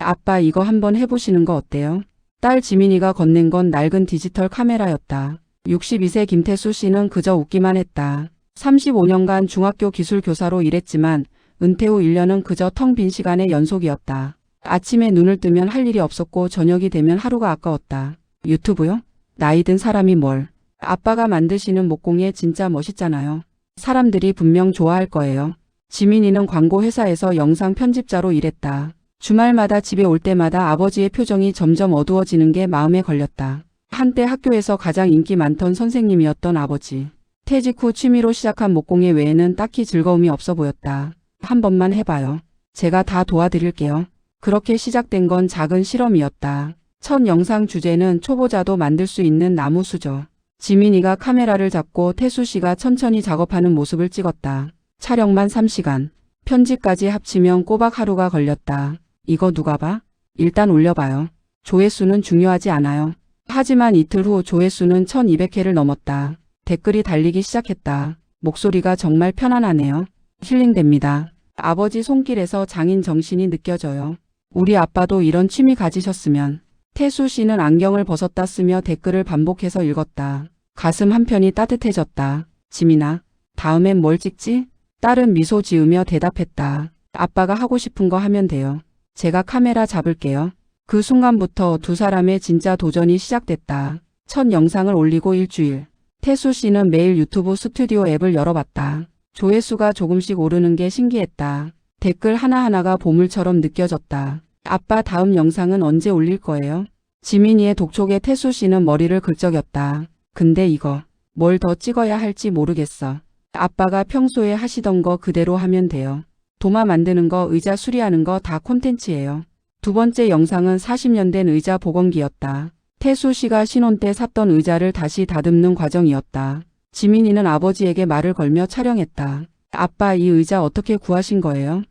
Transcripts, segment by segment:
아빠 이거 한번 해보시는 거 어때요? 딸 지민이가 건넨 건 낡은 디지털 카메라였다. 62세 김태수 씨는 그저 웃기만 했다. 35년간 중학교 기술교사로 일했지만 은퇴 후 1년은 그저 텅 빈 시간의 연속이었다. 아침에 눈을 뜨면 할 일이 없었고 저녁이 되면 하루가 아까웠다. 유튜브요? 나이 든 사람이 뭘. 아빠가 만드시는 목공예 진짜 멋있잖아요. 사람들이 분명 좋아할 거예요. 지민이는 광고 회사에서 영상 편집자로 일했다. 주말마다 집에 올 때마다 아버지의 표정이 점점 어두워지는 게 마음에 걸렸다. 한때 학교에서 가장 인기 많던 선생님이었던 아버지. 퇴직 후 취미로 시작한 목공예 외에는 딱히 즐거움이 없어 보였다. 한 번만 해봐요. 제가 다 도와드릴게요. 그렇게 시작된 건 작은 실험이었다. 첫 영상 주제는 초보자도 만들 수 있는 나무 수저. 지민이가 카메라를 잡고 태수 씨가 천천히 작업하는 모습을 찍었다. 촬영만 3시간. 편집까지 합치면 꼬박 하루가 걸렸다. 이거 누가 봐? 일단 올려봐요. 조회수는 중요하지 않아요. 하지만 이틀 후 조회수는 1200회를 넘었다. 댓글이 달리기 시작했다. 목소리가 정말 편안하네요. 힐링됩니다. 아버지 손길에서 장인 정신이 느껴져요. 우리 아빠도 이런 취미 가지셨으면. 태수 씨는 안경을 벗었다 쓰며 댓글을 반복해서 읽었다. 가슴 한편이 따뜻해졌다. 지민아, 다음엔 뭘 찍지? 딸은 미소 지으며 대답했다. 아빠가 하고 싶은 거 하면 돼요. 제가 카메라 잡을게요. 그 순간부터 두 사람의 진짜 도전이 시작됐다. 첫 영상을 올리고 일주일. 태수 씨는 매일 유튜브 스튜디오 앱을 열어봤다. 조회수가 조금씩 오르는 게 신기했다. 댓글 하나하나가 보물처럼 느껴졌다. 아빠 다음 영상은 언제 올릴 거예요? 지민이의 독촉에 태수 씨는 머리를 긁적였다. 근데 이거 뭘 더 찍어야 할지 모르겠어. 아빠가 평소에 하시던 거 그대로 하면 돼요. 도마 만드는 거, 의자 수리하는 거 다 콘텐츠예요. 두 번째 영상은 40년 된 의자 복원기였다. 태수 씨가 신혼 때 샀던 의자를 다시 다듬는 과정이었다. 지민이는 아버지에게 말을 걸며 촬영했다. 아빠 이 의자 어떻게 구하신 거예요?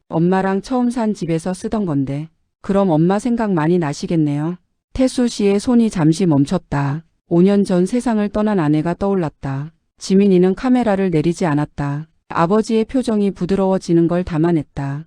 엄마랑 처음 산 집에서 쓰던 건데. 그럼 엄마 생각 많이 나시겠네요. 태수 씨의 손이 잠시 멈췄다. 5년 전 세상을 떠난 아내가 떠올랐다. 지민이는 카메라를 내리지 않았다. 아버지의 표정이 부드러워지는 걸 담아냈다.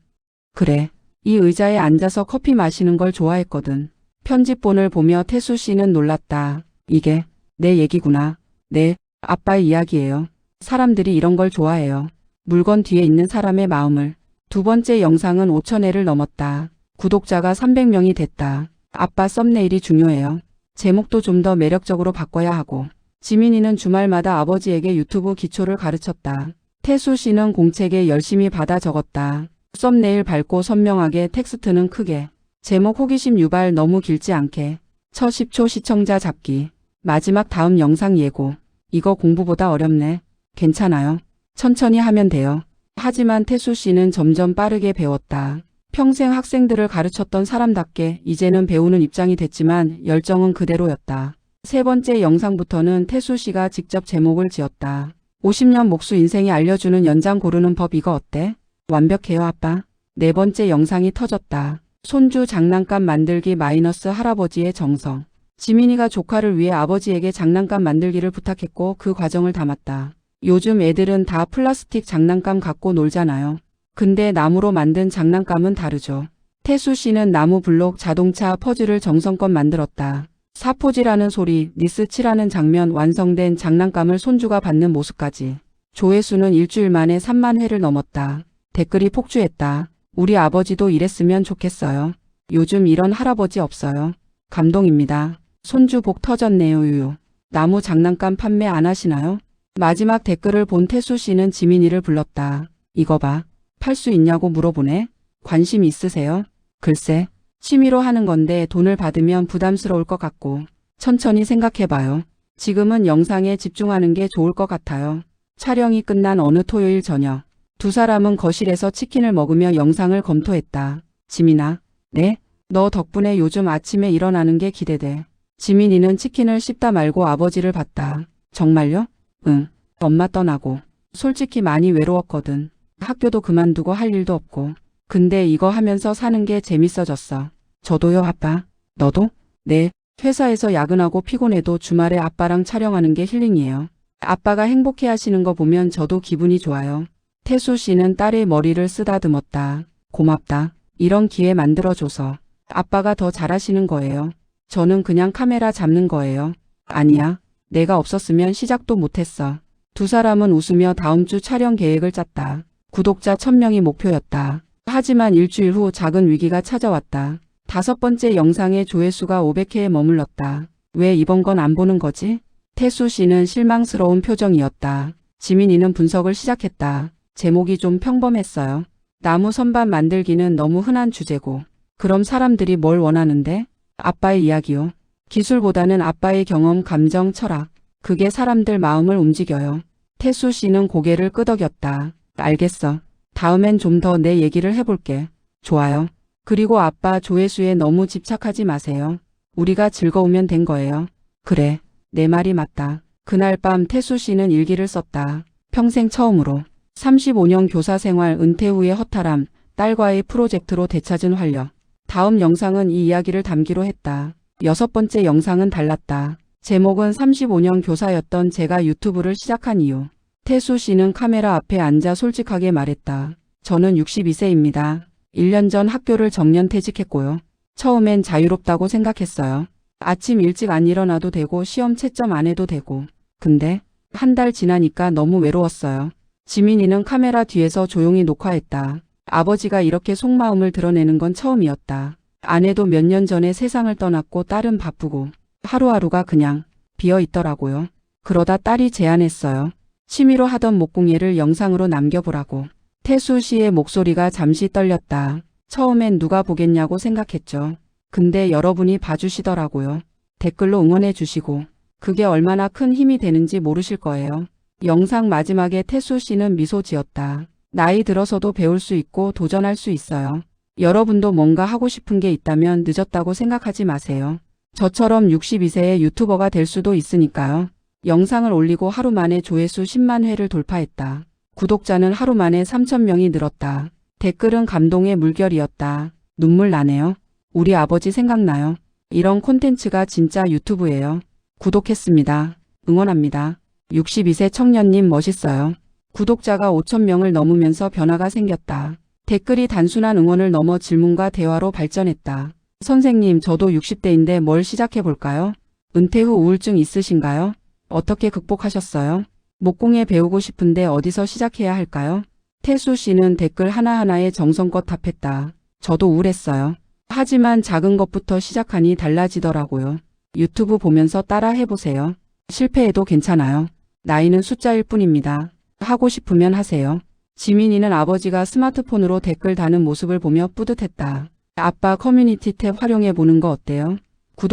그래, 이 의자에 앉아서 커피 마시는 걸 좋아했거든. 편집본을 보며 태수 씨는 놀랐다. 이게 내 얘기구나. 네, 아빠의 이야기예요. 사람들이 이런 걸 좋아해요. 물건 뒤에 있는 사람의 마음을. 두 번째 영상은 5,000회를 넘었다. 구독자가 300명이 됐다. 아빠 썸네일이 중요해요. 제목도 좀 더 매력적으로 바꿔야 하고. 지민이는 주말마다 아버지에게 유튜브 기초를 가르쳤다. 태수 씨는 공책에 열심히 받아 적었다. 썸네일 밝고 선명하게, 텍스트는 크게. 제목 호기심 유발, 너무 길지 않게. 첫 10초 시청자 잡기. 마지막 다음 영상 예고. 이거 공부보다 어렵네. 괜찮아요. 천천히 하면 돼요. 하지만 태수 씨는 점점 빠르게 배웠다. 평생 학생들을 가르쳤던 사람답게 이제는 배우는 입장이 됐지만 열정은 그대로였다. 세 번째 영상부터는 태수 씨가 직접 제목을 지었다. 50년 목수 인생이 알려주는 연장 고르는 법, 이거 어때? 완벽해요 아빠. 네 번째 영상이 터졌다. 손주 장난감 만들기 마이너스 할아버지의 정성. 지민이가 조카를 위해 아버지에게 장난감 만들기를 부탁했고 그 과정을 담았다. 요즘 애들은 다 플라스틱 장난감 갖고 놀잖아요. 근데 나무로 만든 장난감은 다르죠. 태수 씨는 나무 블록, 자동차, 퍼즐을 정성껏 만들었다. 사포질하는 소리, 니스 칠하는 장면, 완성된 장난감을 손주가 받는 모습까지. 조회수는 일주일 만에 3만 회를 넘었다. 댓글이 폭주했다. 우리 아버지도 이랬으면 좋겠어요. 요즘 이런 할아버지 없어요. 감동입니다. 손주 복 터졌네요. 유유. 나무 장난감 판매 안 하시나요? 마지막 댓글을 본 태수 씨는 지민이를 불렀다. 이거 봐. 팔 수 있냐고 물어보네. 관심 있으세요? 글쎄, 취미로 하는 건데 돈을 받으면 부담스러울 것 같고. 천천히 생각해봐요. 지금은 영상에 집중하는 게 좋을 것 같아요. 촬영이 끝난 어느 토요일 저녁. 두 사람은 거실에서 치킨을 먹으며 영상을 검토했다. 지민아, 네? 너 덕분에 요즘 아침에 일어나는 게 기대돼. 지민이는 치킨을 씹다 말고 아버지를 봤다. 정말요? 응. 엄마 떠나고. 솔직히 많이 외로웠거든. 학교도 그만두고 할 일도 없고. 근데 이거 하면서 사는 게 재밌어졌어. 저도요 아빠. 너도? 네. 회사에서 야근하고 피곤해도 주말에 아빠랑 촬영하는 게 힐링이에요. 아빠가 행복해 하시는 거 보면 저도 기분이 좋아요. 태수 씨는 딸의 머리를 쓰다듬었다. 고맙다. 이런 기회 만들어줘서 아빠가 더 잘하시는 거예요. 저는 그냥 카메라 잡는 거예요. 아니야. 내가 없었으면 시작도 못했어. 두 사람은 웃으며 다음 주 촬영 계획을 짰다. 구독자 1000명이 목표였다. 하지만 일주일 후 작은 위기가 찾아왔다. 5번째 영상의 조회수가 500회에 머물렀다. 왜 이번 건 안 보는 거지? 태수 씨는 실망스러운 표정이었다. 지민이는 분석을 시작했다. 제목이 좀 평범했어요. 나무 선반 만들기는 너무 흔한 주제고. 그럼 사람들이 뭘 원하는데? 아빠의 이야기요. 기술보다는 아빠의 경험, 감정, 철학. 그게 사람들 마음을 움직여요. 태수 씨는 고개를 끄덕였다. 알겠어. 다음엔 좀 더 내 얘기를 해볼게. 좋아요. 그리고 아빠 조회수에 너무 집착하지 마세요. 우리가 즐거우면 된 거예요. 그래. 내 말이 맞다. 그날 밤 태수 씨는 일기를 썼다. 평생 처음으로. 35년 교사 생활, 은퇴 후의 허탈함, 딸과의 프로젝트로 되찾은 활력. 다음 영상은 이 이야기를 담기로 했다. 6번째 영상은 달랐다. 제목은 35년 교사였던 제가 유튜브를 시작한 이유. 태수 씨는 카메라 앞에 앉아 솔직하게 말했다. 저는 62세입니다. 1년 전 학교를 정년퇴직했고요. 처음엔 자유롭다고 생각했어요. 아침 일찍 안 일어나도 되고 시험 채점 안 해도 되고. 근데 한 달 지나니까 너무 외로웠어요. 지민이는 카메라 뒤에서 조용히 녹화했다. 아버지가 이렇게 속마음을 드러내는 건 처음이었다. 아내도 몇 년 전에 세상을 떠났고 딸은 바쁘고 하루하루가 그냥 비어 있더라고요. 그러다 딸이 제안했어요. 취미로 하던 목공예를 영상으로 남겨보라고. 태수 씨의 목소리가 잠시 떨렸다. 처음엔 누가 보겠냐고 생각했죠. 근데 여러분이 봐주시더라고요. 댓글로 응원해 주시고. 그게 얼마나 큰 힘이 되는지 모르실 거예요. 영상 마지막에 태수 씨는 미소 지었다. 나이 들어서도 배울 수 있고 도전할 수 있어요. 여러분도 뭔가 하고 싶은 게 있다면 늦었다고 생각하지 마세요. 저처럼 62세의 유튜버가 될 수도 있으니까요. 영상을 올리고 하루 만에 조회수 10만 회를 돌파했다. 구독자는 하루 만에 3,000명이 늘었다. 댓글은 감동의 물결이었다. 눈물 나네요. 우리 아버지 생각나요. 이런 콘텐츠가 진짜 유튜브예요. 구독했습니다. 응원합니다. 62세 청년님 멋있어요. 구독자가 5,000명을 넘으면서 변화가 생겼다. 댓글이 단순한 응원을 넘어 질문과 대화로 발전했다. 선생님, 저도 60대인데 뭘 시작해볼까요? 은퇴 후 우울증 있으신가요? 어떻게 극복하셨어요? 목공예 배우고 싶은데 어디서 시작해야 할까요? 태수 씨는 댓글 하나하나에 정성껏 답했다. 저도 우울했어요. 하지만 작은 것부터 시작하니 달라지더라고요. 유튜브 보면서 따라 해보세요. 실패해도 괜찮아요. 나이는 숫자일 뿐입니다. 하고 싶으면 하세요. 지민이는 아버지가 스마트폰으로 댓글 다는 모습을 보며 뿌듯했다. 아빠 커뮤니티 탭 활용해 보는 거 어때요?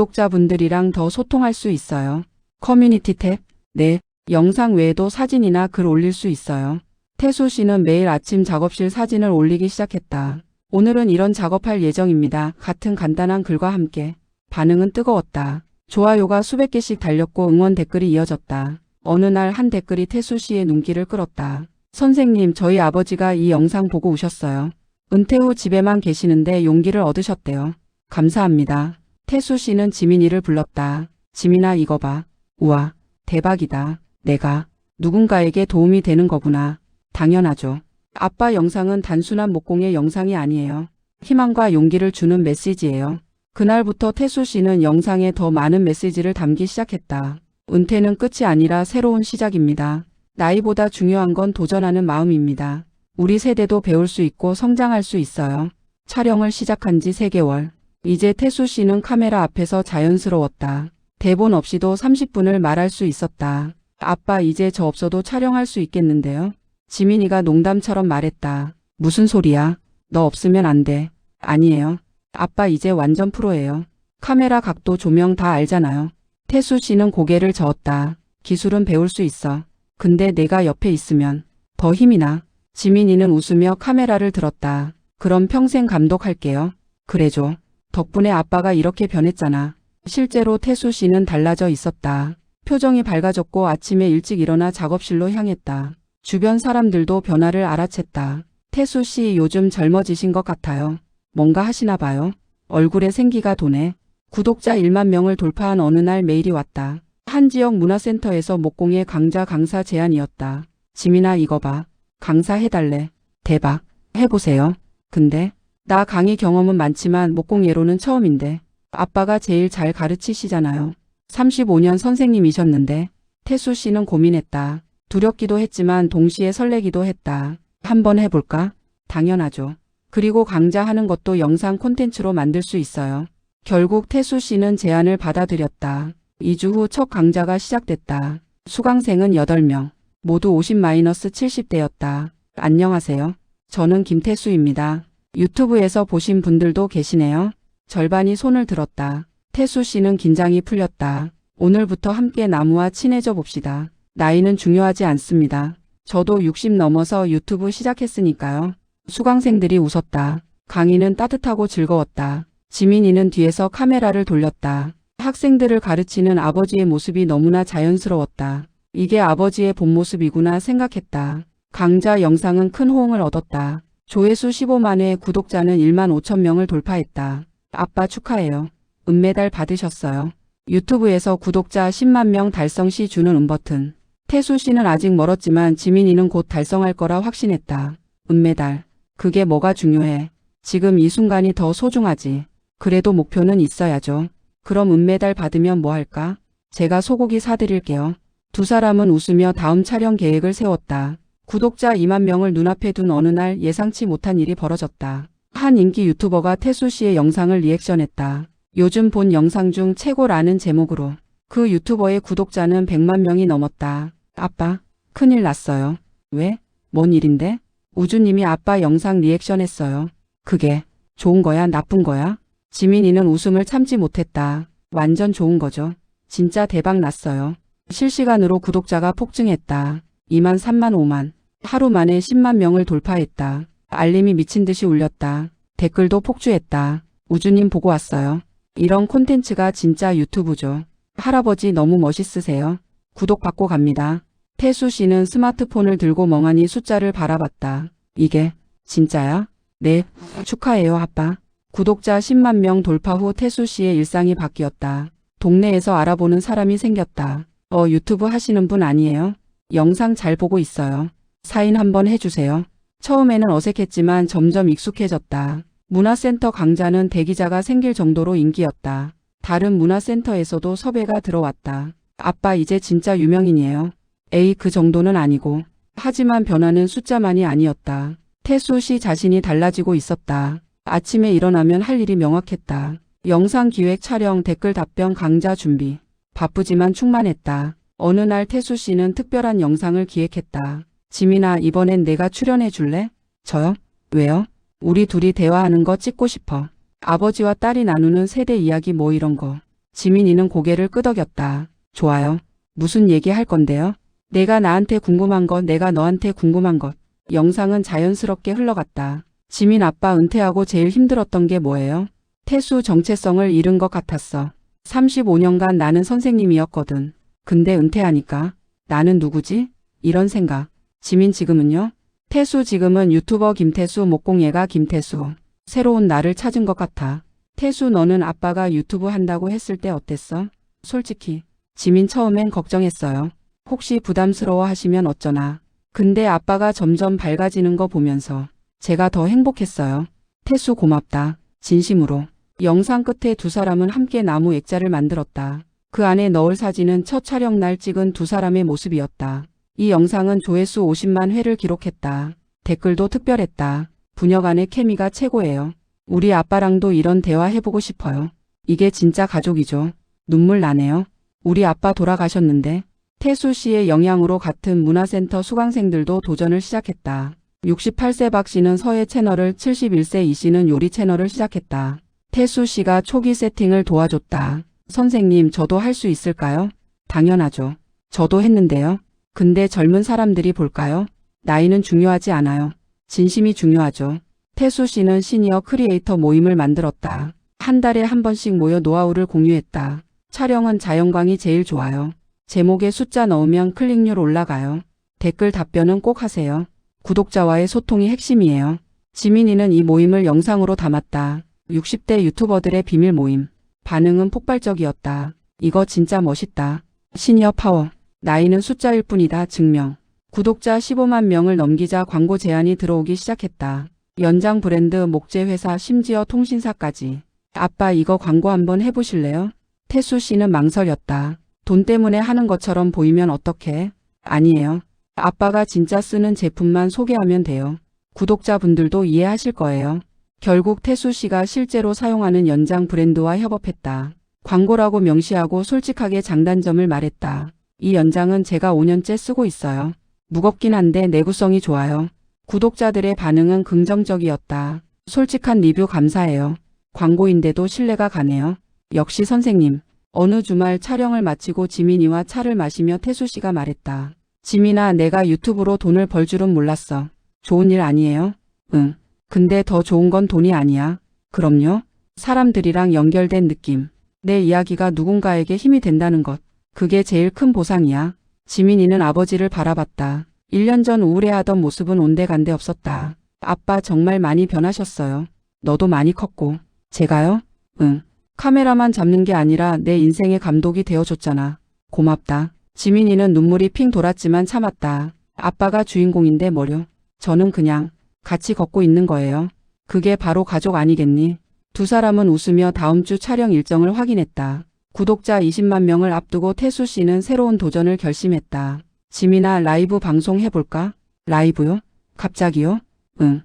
구독자분들이랑 더 소통할 수 있어요. 커뮤니티 탭? 네. 영상 외에도 사진이나 글 올릴 수 있어요. 태수 씨는 매일 아침 작업실 사진을 올리기 시작했다. 오늘은 이런 작업할 예정입니다. 같은 간단한 글과 함께. 반응은 뜨거웠다. 좋아요가 수백 개씩 달렸고 응원 댓글이 이어졌다. 어느 날 한 댓글이 태수 씨의 눈길을 끌었다. 선생님, 저희 아버지가 이 영상 보고 우셨어요. 은퇴 후 집에만 계시는데 용기를 얻으셨대요. 감사합니다. 태수 씨는 지민이를 불렀다. 지민아, 이거 봐. 우와, 대박이다. 내가 누군가에게 도움이 되는 거구나. 당연하죠. 아빠 영상은 단순한 목공의 영상이 아니에요. 희망과 용기를 주는 메시지예요. 그날부터 태수 씨는 영상에 더 많은 메시지를 담기 시작했다. 은퇴는 끝이 아니라 새로운 시작입니다. 나이보다 중요한 건 도전하는 마음입니다. 우리 세대도 배울 수 있고 성장할 수 있어요. 촬영을 시작한 지 3개월. 이제 태수 씨는 카메라 앞에서 자연스러웠다. 대본 없이도 30분을 말할 수 있었다. 아빠, 이제 저 없어도 촬영할 수 있겠는데요? 지민이가 농담처럼 말했다. 무슨 소리야? 너 없으면 안 돼. 아니에요. 아빠 이제 완전 프로예요. 카메라 각도, 조명 다 알잖아요. 태수 씨는 고개를 저었다. 기술은 배울 수 있어. 근데 내가 옆에 있으면 더 힘이 나. 지민이는 웃으며 카메라를 들었다. 그럼 평생 감독할게요. 그래줘. 덕분에 아빠가 이렇게 변했잖아. 실제로 태수 씨는 달라져 있었다. 표정이 밝아졌고 아침에 일찍 일어나 작업실로 향했다. 주변 사람들도 변화를 알아챘다. 태수 씨 요즘 젊어지신 것 같아요. 뭔가 하시나 봐요. 얼굴에 생기가 도네. 구독자 1만 명을 돌파한 어느 날 메일이 왔다. 한 지역 문화센터에서 목공예 강사 제안이었다. 지민아, 이거 봐. 강사해달래. 대박. 해보세요. 근데 나 강의 경험은 많지만 목공예로는 처음인데 아빠가 제일 잘 가르치시잖아요. 35년 선생님이셨는데. 태수 씨는 고민했다. 두렵기도 했지만 동시에 설레기도 했다. 한번 해볼까? 당연하죠. 그리고 강좌하는 것도 영상 콘텐츠로 만들 수 있어요. 결국 태수 씨는 제안을 받아들였다. 2주 후 첫 강좌가 시작됐다. 수강생은 8명. 모두 50-70대였다. 안녕하세요. 저는 김태수입니다. 유튜브에서 보신 분들도 계시네요. 절반이 손을 들었다. 태수 씨는 긴장이 풀렸다. 오늘부터 함께 나무와 친해져 봅시다. 나이는 중요하지 않습니다. 저도 60 넘어서 유튜브 시작했으니까요. 수강생들이 웃었다. 강의는 따뜻하고 즐거웠다. 지민이는 뒤에서 카메라를 돌렸다. 학생들을 가르치는 아버지의 모습이 너무나 자연스러웠다. 이게 아버지의 본 모습이구나 생각했다. 강좌 영상은 큰 호응을 얻었다. 조회수 15만 회, 구독자는 1만 5천 명을 돌파했다. 아빠 축하해요. 은메달 받으셨어요. 유튜브에서 구독자 10만 명 달성 시 주는 은버튼. 태수 씨는 아직 멀었지만 지민이는 곧 달성할 거라 확신했다. 은메달. 그게 뭐가 중요해. 지금 이 순간이 더 소중하지. 그래도 목표는 있어야죠. 그럼 은메달 받으면 뭐 할까? 제가 소고기 사드릴게요. 두 사람은 웃으며 다음 촬영 계획을 세웠다. 구독자 2만 명을 눈앞에 둔 어느 날 예상치 못한 일이 벌어졌다. 한 인기 유튜버가 태수 씨의 영상을 리액션했다. 요즘 본 영상 중 최고라는 제목으로. 그 유튜버의 구독자는 100만 명이 넘었다. 아빠, 큰일 났어요. 왜? 뭔 일인데? 우주님이 아빠 영상 리액션했어요. 그게 좋은 거야, 나쁜 거야? 지민이는 웃음을 참지 못했다. 완전 좋은 거죠. 진짜 대박 났어요. 실시간으로 구독자가 폭증했다. 2만, 3만, 5만. 하루 만에 10만 명을 돌파했다. 알림이 미친 듯이 울렸다. 댓글도 폭주했다. 우주님 보고 왔어요. 이런 콘텐츠가 진짜 유튜브죠. 할아버지 너무 멋있으세요. 구독받고 갑니다. 태수 씨는 스마트폰을 들고 멍하니 숫자를 바라봤다. 이게 진짜야? 네, 축하해요 아빠. 구독자 10만 명 돌파 후 태수 씨의 일상이 바뀌었다. 동네에서 알아보는 사람이 생겼다. 유튜브 하시는 분 아니에요? 영상 잘 보고 있어요. 사인 한번 해주세요. 처음에는 어색했지만 점점 익숙해졌다. 문화센터 강좌는 대기자가 생길 정도로 인기였다. 다른 문화센터에서도 섭외가 들어왔다. 아빠 이제 진짜 유명인이에요. 에이 그 정도는 아니고. 하지만 변화는 숫자만이 아니었다. 태수 씨 자신이 달라지고 있었다. 아침에 일어나면 할 일이 명확했다. 영상 기획 촬영, 댓글 답변, 강좌 준비. 바쁘지만 충만했다. 어느 날 태수 씨는 특별한 영상을 기획했다. 지민아, 이번엔 내가 출연해 줄래? 저요? 왜요? 우리 둘이 대화하는 거 찍고 싶어. 아버지와 딸이 나누는 세대 이야기 뭐 이런 거. 지민이는 고개를 끄덕였다. 좋아요. 무슨 얘기 할 건데요? 내가 나한테 궁금한 것, 내가 너한테 궁금한 것. 영상은 자연스럽게 흘러갔다. 지민 아빠 은퇴하고 제일 힘들었던 게 뭐예요? 태수 정체성을 잃은 것 같았어. 35년간 나는 선생님이었거든. 근데 은퇴하니까 나는 누구지? 이런 생각. 지민 지금은요? 태수 지금은 유튜버 김태수, 목공예가 김태수. 새로운 나를 찾은 것 같아. 태수 너는 아빠가 유튜브 한다고 했을 때 어땠어? 솔직히 지민 처음엔 걱정했어요. 혹시 부담스러워 하시면 어쩌나. 근데 아빠가 점점 밝아지는 거 보면서 제가 더 행복했어요. 태수 고맙다. 진심으로. 영상 끝에 두 사람은 함께 나무 액자를 만들었다. 그 안에 넣을 사진은 첫 촬영 날 찍은 두 사람의 모습이었다. 이 영상은 조회수 50만 회를 기록했다. 댓글도 특별했다. 부녀간의 케미가 최고예요. 우리 아빠랑도 이런 대화 해보고 싶어요. 이게 진짜 가족이죠. 눈물 나네요. 우리 아빠 돌아가셨는데. 태수 씨의 영향으로 같은 문화센터 수강생들도 도전을 시작했다. 68세 박 씨는 서예 채널을, 71세 이 씨는 요리 채널을 시작했다. 태수 씨가 초기 세팅을 도와줬다. 선생님, 저도 할 수 있을까요? 당연하죠. 저도 했는데요. 근데 젊은 사람들이 볼까요? 나이는 중요하지 않아요. 진심이 중요하죠. 태수 씨는 시니어 크리에이터 모임을 만들었다. 한 달에 한 번씩 모여 노하우를 공유했다. 촬영은 자연광이 제일 좋아요. 제목에 숫자 넣으면 클릭률 올라가요. 댓글 답변은 꼭 하세요. 구독자와의 소통이 핵심이에요. 지민이는 이 모임을 영상으로 담았다. 60대 유튜버들의 비밀 모임. 반응은 폭발적이었다. 이거 진짜 멋있다. 시니어 파워. 나이는 숫자일 뿐이다. 증명. 구독자 15만 명을 넘기자 광고 제안이 들어오기 시작했다. 연장 브랜드 목재 회사 심지어 통신사까지. 아빠 이거 광고 한번 해보실래요? 태수 씨는 망설였다. 돈 때문에 하는 것처럼 보이면 어떡해? 아니에요. 아빠가 진짜 쓰는 제품만 소개하면 돼요. 구독자분들도 이해하실 거예요. 결국 태수 씨가 실제로 사용하는 연장 브랜드와 협업했다. 광고라고 명시하고 솔직하게 장단점을 말했다. 이 연장은 제가 5년째 쓰고 있어요. 무겁긴 한데 내구성이 좋아요. 구독자들의 반응은 긍정적이었다. 솔직한 리뷰 감사해요. 광고인데도 신뢰가 가네요. 역시 선생님. 어느 주말 촬영을 마치고 지민이와 차를 마시며 태수 씨가 말했다. 지민아, 내가 유튜브로 돈을 벌 줄은 몰랐어. 좋은 일 아니에요? 응. 근데 더 좋은 건 돈이 아니야. 그럼요. 사람들이랑 연결된 느낌. 내 이야기가 누군가에게 힘이 된다는 것. 그게 제일 큰 보상이야. 지민이는 아버지를 바라봤다. 1년 전 우울해하던 모습은 온데간데 없었다. 아빠 정말 많이 변하셨어요. 너도 많이 컸고. 제가요? 응. 카메라만 잡는 게 아니라 내 인생의 감독이 되어줬잖아. 고맙다. 지민이는 눈물이 핑 돌았지만 참았다. 아빠가 주인공인데 뭐려. 저는 그냥 같이 걷고 있는 거예요. 그게 바로 가족 아니겠니? 두 사람은 웃으며 다음 주 촬영 일정을 확인했다. 구독자 20만 명을 앞두고 태수 씨는 새로운 도전을 결심했다. 지민아, 라이브 방송 해볼까? 라이브요? 갑자기요? 응.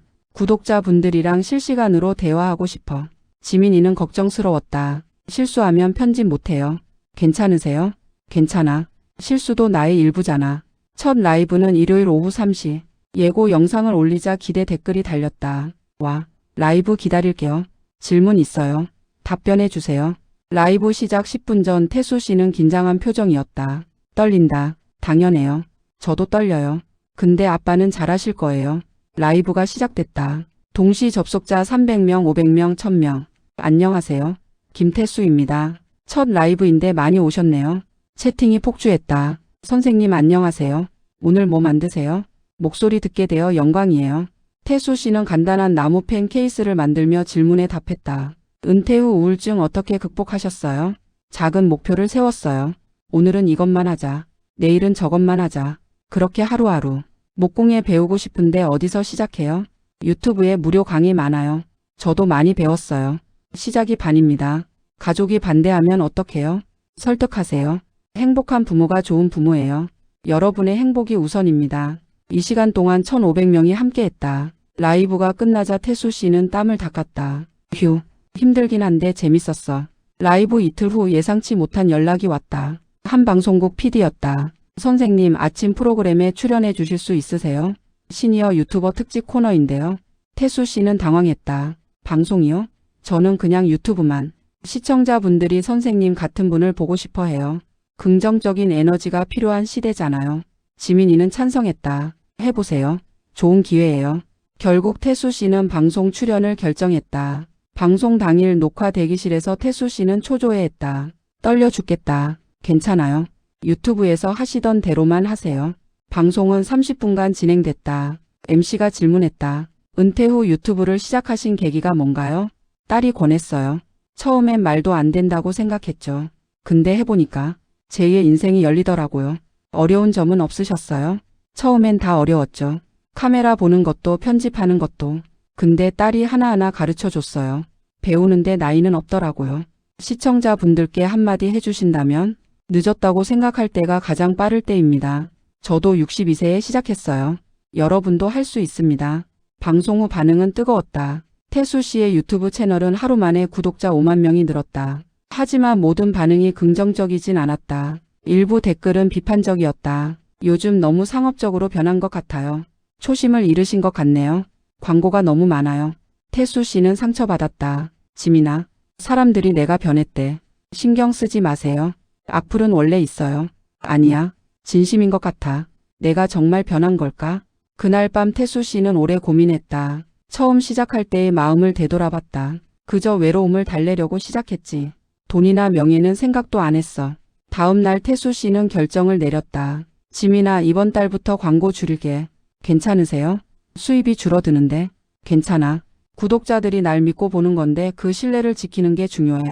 구독자분들이랑 실시간으로 대화하고 싶어. 지민이는 걱정스러웠다. 실수하면 편집 못해요. 괜찮으세요? 괜찮아. 실수도 나의 일부잖아. 첫 라이브는 일요일 오후 3시. 예고 영상을 올리자 기대 댓글이 달렸다. 와, 라이브 기다릴게요. 질문 있어요. 답변해 주세요. 라이브 시작 10분 전 태수 씨는 긴장한 표정이었다. 떨린다. 당연해요. 저도 떨려요. 근데 아빠는 잘하실 거예요. 라이브가 시작됐다. 동시 접속자 300명, 500명, 1000명. 안녕하세요. 김태수입니다. 첫 라이브인데 많이 오셨네요. 채팅이 폭주했다. 선생님 안녕하세요. 오늘 뭐 만드세요? 목소리 듣게 되어 영광이에요. 태수 씨는 간단한 나무 펜 케이스를 만들며 질문에 답했다. 은퇴 후 우울증 어떻게 극복하셨어요? 작은 목표를 세웠어요. 오늘은 이것만 하자. 내일은 저것만 하자. 그렇게 하루하루. 목공예 배우고 싶은데 어디서 시작해요? 유튜브에 무료 강의 많아요. 저도 많이 배웠어요. 시작이 반입니다. 가족이 반대하면 어떡해요? 설득하세요. 행복한 부모가 좋은 부모예요. 여러분의 행복이 우선입니다. 이 시간 동안 1,500명이 함께했다. 라이브가 끝나자 태수 씨는 땀을 닦았다. 휴, 힘들긴 한데 재밌었어. 라이브 이틀 후 예상치 못한 연락이 왔다. 한 방송국 PD였다. 선생님, 아침 프로그램에 출연해 주실 수 있으세요? 시니어 유튜버 특집 코너인데요. 태수 씨는 당황했다. 방송이요? 저는 그냥 유튜브만. 시청자분들이 선생님 같은 분을 보고 싶어 해요. 긍정적인 에너지가 필요한 시대잖아요. 지민이는 찬성했다. 해보세요. 좋은 기회예요. 결국 태수 씨는 방송 출연을 결정했다. 방송 당일 녹화 대기실에서 태수 씨는 초조해했다. 떨려 죽겠다. 괜찮아요. 유튜브에서 하시던 대로만 하세요. 방송은 30분간 진행됐다. MC가 질문했다. 은퇴 후 유튜브를 시작하신 계기가 뭔가요? 딸이 권했어요. 처음엔 말도 안 된다고 생각했죠. 근데 해보니까 제2의 인생이 열리더라고요. 어려운 점은 없으셨어요? 처음엔 다 어려웠죠. 카메라 보는 것도 편집하는 것도. 근데 딸이 하나하나 가르쳐 줬어요. 배우는데 나이는 없더라고요. 시청자분들께 한마디 해주신다면 늦었다고 생각할 때가 가장 빠를 때입니다. 저도 62세에 시작했어요. 여러분도 할 수 있습니다. 방송 후 반응은 뜨거웠다. 태수 씨의 유튜브 채널은 하루 만에 구독자 5만 명이 늘었다. 하지만 모든 반응이 긍정적이진 않았다. 일부 댓글은 비판적이었다. 요즘 너무 상업적으로 변한 것 같아요. 초심을 잃으신 것 같네요. 광고가 너무 많아요. 태수 씨는 상처받았다. 지민아, 사람들이 내가 변했대. 신경 쓰지 마세요. 악플은 원래 있어요. 아니야. 진심인 것 같아. 내가 정말 변한 걸까? 그날 밤 태수 씨는 오래 고민했다. 처음 시작할 때의 마음을 되돌아봤다. 그저 외로움을 달래려고 시작했지. 돈이나 명예는 생각도 안 했어. 다음 날 태수 씨는 결정을 내렸다. 지민아, 이번 달부터 광고 줄일게. 괜찮으세요? 수입이 줄어드는데. 괜찮아. 구독자들이 날 믿고 보는 건데 그 신뢰를 지키는 게 중요해.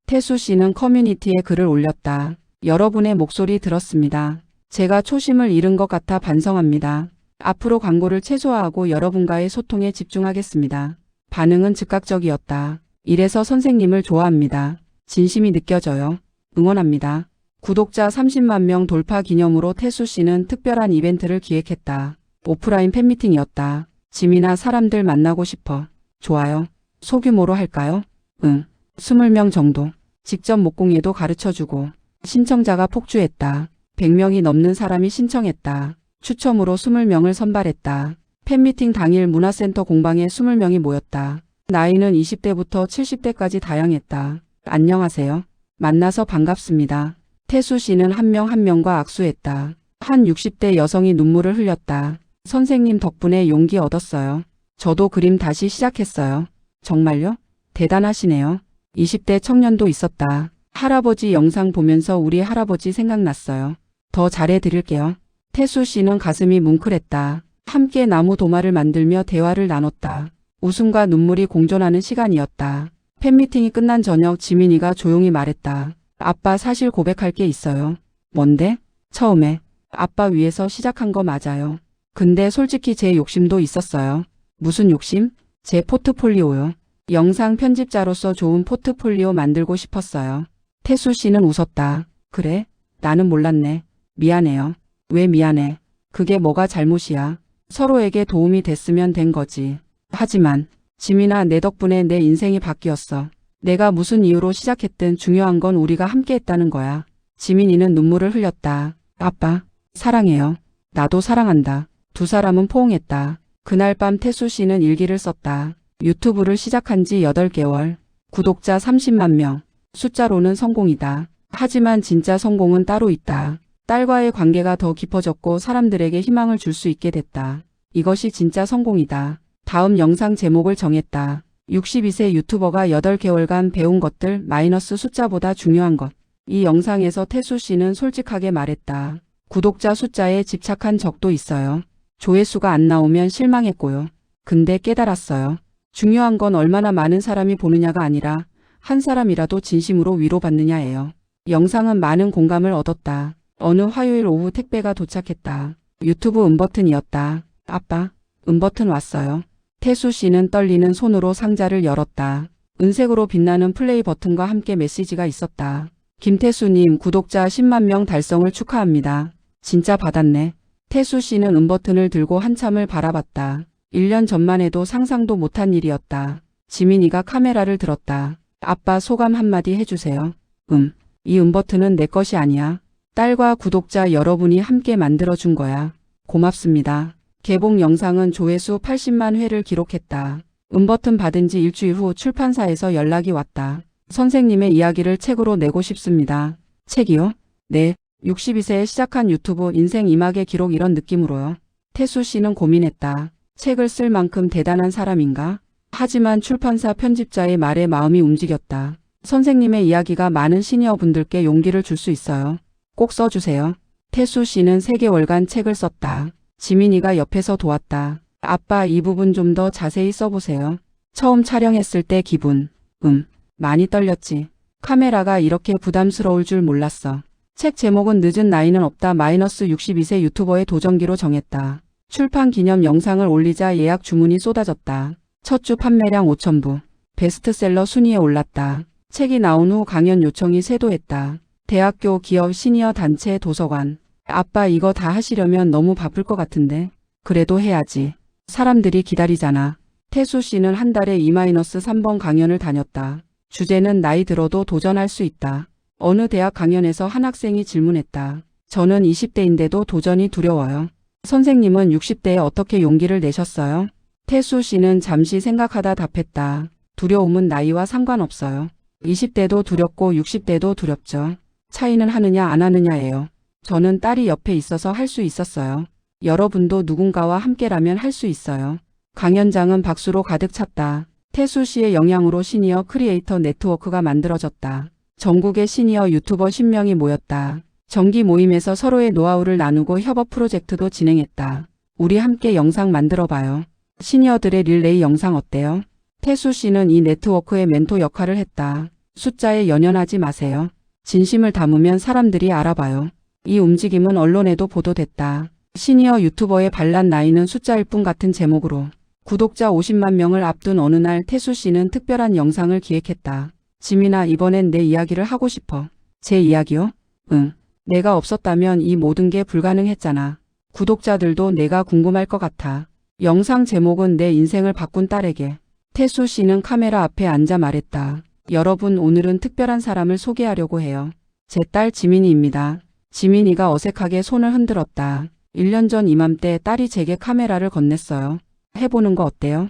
태수 씨는 커뮤니티에 글을 올렸다. 여러분의 목소리 들었습니다. 제가 초심을 잃은 것 같아 반성합니다. 앞으로 광고를 최소화하고 여러분과의 소통에 집중하겠습니다. 반응은 즉각적이었다. 이래서 선생님을 좋아합니다. 진심이 느껴져요. 응원합니다. 구독자 30만 명 돌파 기념으로 태수 씨는 특별한 이벤트를 기획했다. 오프라인 팬미팅이었다. 지민아, 사람들 만나고 싶어. 좋아요. 소규모로 할까요? 응. 20명 정도. 직접 목공예도 가르쳐주고. 신청자가 폭주했다. 100명이 넘는 사람이 신청했다. 추첨으로 20명을 선발했다. 팬미팅 당일 문화센터 공방에 20명이 모였다. 나이는 20대부터 70대까지 다양했다. 안녕하세요. 만나서 반갑습니다. 태수 씨는 한 명 한 명과 악수했다. 한 60대 여성이 눈물을 흘렸다. 선생님 덕분에 용기 얻었어요. 저도 그림 다시 시작했어요. 정말요? 대단하시네요. 20대 청년도 있었다. 할아버지 영상 보면서 우리 할아버지 생각났어요. 더 잘해드릴게요. 태수 씨는 가슴이 뭉클했다. 함께 나무 도마를 만들며 대화를 나눴다. 웃음과 눈물이 공존하는 시간이었다. 팬미팅이 끝난 저녁 지민이가 조용히 말했다. 아빠, 사실 고백할 게 있어요. 뭔데? 처음에 아빠 위해서 시작한 거 맞아요. 근데 솔직히 제 욕심도 있었어요. 무슨 욕심? 제 포트폴리오요. 영상 편집자로서 좋은 포트폴리오 만들고 싶었어요. 태수 씨는 웃었다. 그래? 나는 몰랐네. 미안해요. 왜 미안해? 그게 뭐가 잘못이야? 서로에게 도움이 됐으면 된 거지. 하지만 지민아, 내 덕분에 내 인생이 바뀌었어. 내가 무슨 이유로 시작했든 중요한 건 우리가 함께 했다는 거야. 지민이는 눈물을 흘렸다. 아빠, 사랑해요. 나도 사랑한다. 두 사람은 포옹했다. 그날 밤 태수 씨는 일기를 썼다. 유튜브를 시작한 지 8개월. 구독자 30만 명. 숫자로는 성공이다. 하지만 진짜 성공은 따로 있다. 딸과의 관계가 더 깊어졌고 사람들에게 희망을 줄 수 있게 됐다. 이것이 진짜 성공이다. 다음 영상 제목을 정했다. 62세 유튜버가 8개월간 배운 것들 마이너스 숫자보다 중요한 것. 이 영상에서 태수 씨는 솔직하게 말했다. 구독자 숫자에 집착한 적도 있어요. 조회수가 안 나오면 실망했고요. 근데 깨달았어요. 중요한 건 얼마나 많은 사람이 보느냐가 아니라 한 사람이라도 진심으로 위로받느냐예요. 영상은 많은 공감을 얻었다. 어느 화요일 오후 택배가 도착했다. 유튜브 음버튼이었다. 아빠, 음버튼 왔어요. 태수 씨는 떨리는 손으로 상자를 열었다. 은색으로 빛나는 플레이 버튼과 함께 메시지가 있었다. 김태수님, 구독자 10만 명 달성을 축하합니다. 진짜 받았네. 태수 씨는 음버튼을 들고 한참을 바라봤다. 1년 전만 해도 상상도 못한 일이었다. 지민이가 카메라를 들었다. 아빠, 소감 한마디 해주세요. 이 음버튼은 내 것이 아니야. 딸과 구독자 여러분이 함께 만들어준 거야. 고맙습니다. 개봉 영상은 조회수 80만 회를 기록했다. 음버튼 받은 지 일주일 후 출판사에서 연락이 왔다. 선생님의 이야기를 책으로 내고 싶습니다. 책이요? 네. 62세에 시작한 유튜브 인생 이막의 기록, 이런 느낌으로요. 태수 씨는 고민했다. 책을 쓸 만큼 대단한 사람인가? 하지만 출판사 편집자의 말에 마음이 움직였다. 선생님의 이야기가 많은 시니어 분들께 용기를 줄 수 있어요. 꼭 써주세요. 태수 씨는 3개월간 책을 썼다. 지민이가 옆에서 도왔다. 아빠, 이 부분 좀 더 자세히 써보세요. 처음 촬영했을 때 기분. 많이 떨렸지. 카메라가 이렇게 부담스러울 줄 몰랐어. 책 제목은 늦은 나이는 없다 마이너스 62세 유튜버의 도전기로 정했다. 출판 기념 영상을 올리자 예약 주문이 쏟아졌다. 첫 주 판매량 5,000부. 베스트셀러 순위에 올랐다. 책이 나온 후 강연 요청이 쇄도했다. 대학교, 기업, 시니어 단체, 도서관. 아빠, 이거 다 하시려면 너무 바쁠 것 같은데. 그래도 해야지. 사람들이 기다리잖아. 태수 씨는 한 달에 2-3번 강연을 다녔다. 주제는 나이 들어도 도전할 수 있다. 어느 대학 강연에서 한 학생이 질문했다. 저는 20대인데도 도전이 두려워요. 선생님은 60대에 어떻게 용기를 내셨어요? 태수 씨는 잠시 생각하다 답했다. 두려움은 나이와 상관없어요. 20대도 두렵고 60대도 두렵죠. 차이는 하느냐 안 하느냐예요. 저는 딸이 옆에 있어서 할 수 있었어요. 여러분도 누군가와 함께라면 할 수 있어요. 강연장은 박수로 가득 찼다. 태수 씨의 영향으로 시니어 크리에이터 네트워크가 만들어졌다. 전국의 시니어 유튜버 10명이 모였다. 정기 모임에서 서로의 노하우를 나누고 협업 프로젝트도 진행했다. 우리 함께 영상 만들어봐요. 시니어들의 릴레이 영상 어때요? 태수 씨는 이 네트워크의 멘토 역할을 했다. 숫자에 연연하지 마세요. 진심을 담으면 사람들이 알아봐요. 이 움직임은 언론에도 보도됐다. 시니어 유튜버의 반란 나이는 숫자일 뿐 같은 제목으로 구독자 50만 명을 앞둔 어느 날 태수 씨는 특별한 영상을 기획했다. 지민아, 이번엔 내 이야기를 하고 싶어. 제 이야기요? 응. 내가 없었다면 이 모든 게 불가능했잖아. 구독자들도 내가 궁금할 것 같아. 영상 제목은 내 인생을 바꾼 딸에게. 태수 씨는 카메라 앞에 앉아 말했다. 여러분, 오늘은 특별한 사람을 소개하려고 해요. 제 딸 지민이입니다. 지민이가 어색하게 손을 흔들었다. 1년 전 이맘때 딸이 제게 카메라를 건넸어요. 해보는 거 어때요?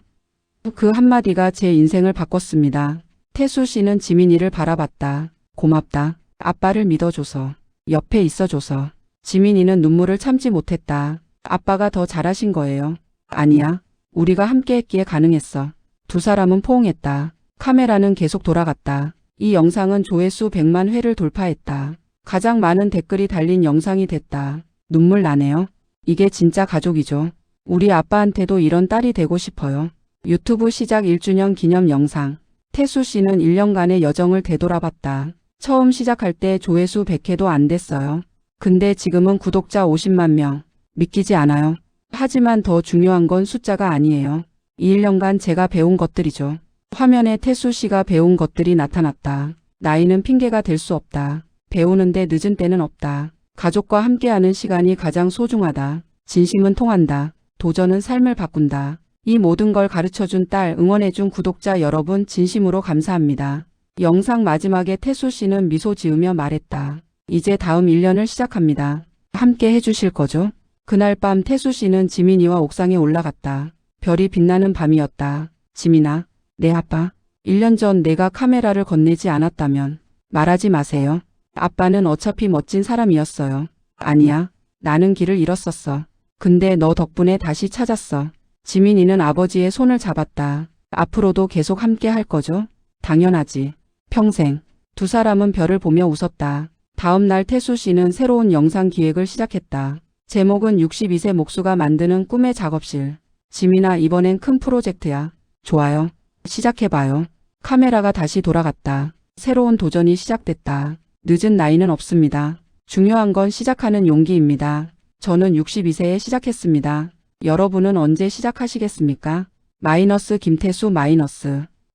그 한마디가 제 인생을 바꿨습니다. 태수 씨는 지민이를 바라봤다. 고맙다. 아빠를 믿어줘서. 옆에 있어줘서. 지민이는 눈물을 참지 못했다. 아빠가 더 잘하신 거예요. 아니야. 우리가 함께 했기에 가능했어. 두 사람은 포옹했다. 카메라는 계속 돌아갔다. 이 영상은 조회수 100만 회를 돌파했다. 가장 많은 댓글이 달린 영상이 됐다. 눈물 나네요. 이게 진짜 가족이죠. 우리 아빠한테도 이런 딸이 되고 싶어요. 유튜브 시작 1주년 기념 영상. 태수 씨는 1년간의 여정을 되돌아봤다. 처음 시작할 때 조회수 100회도 안 됐어요. 근데 지금은 구독자 50만 명. 믿기지 않아요. 하지만 더 중요한 건 숫자가 아니에요. 이 1년간 제가 배운 것들이죠. 화면에 태수 씨가 배운 것들이 나타났다. 나이는 핑계가 될 수 없다. 배우는데 늦은 때는 없다. 가족과 함께하는 시간이 가장 소중하다. 진심은 통한다. 도전은 삶을 바꾼다. 이 모든 걸 가르쳐준 딸, 응원해준 구독자 여러분, 진심으로 감사합니다. 영상 마지막에 태수 씨는 미소 지으며 말했다. 이제 다음 1년을 시작합니다. 함께 해주실 거죠? 그날 밤 태수 씨는 지민이와 옥상에 올라갔다. 별이 빛나는 밤이었다. 지민아, 내 아빠. 1년 전 내가 카메라를 건네지 않았다면 말하지 마세요. 아빠는 어차피 멋진 사람이었어요. 아니야. 나는 길을 잃었었어. 근데 너 덕분에 다시 찾았어. 지민이는 아버지의 손을 잡았다. 앞으로도 계속 함께 할 거죠? 당연하지. 평생. 두 사람은 별을 보며 웃었다. 다음 날 태수 씨는 새로운 영상 기획을 시작했다. 제목은 62세 목수가 만드는 꿈의 작업실. 지민아, 이번엔 큰 프로젝트야. 좋아요. 시작해봐요. 카메라가 다시 돌아갔다. 새로운 도전이 시작됐다. 늦은 나이는 없습니다. 중요한 건 시작하는 용기입니다. 저는 62세에 시작했습니다. 여러분은 언제 시작하시겠습니까? 마이너스 김태수 마이너스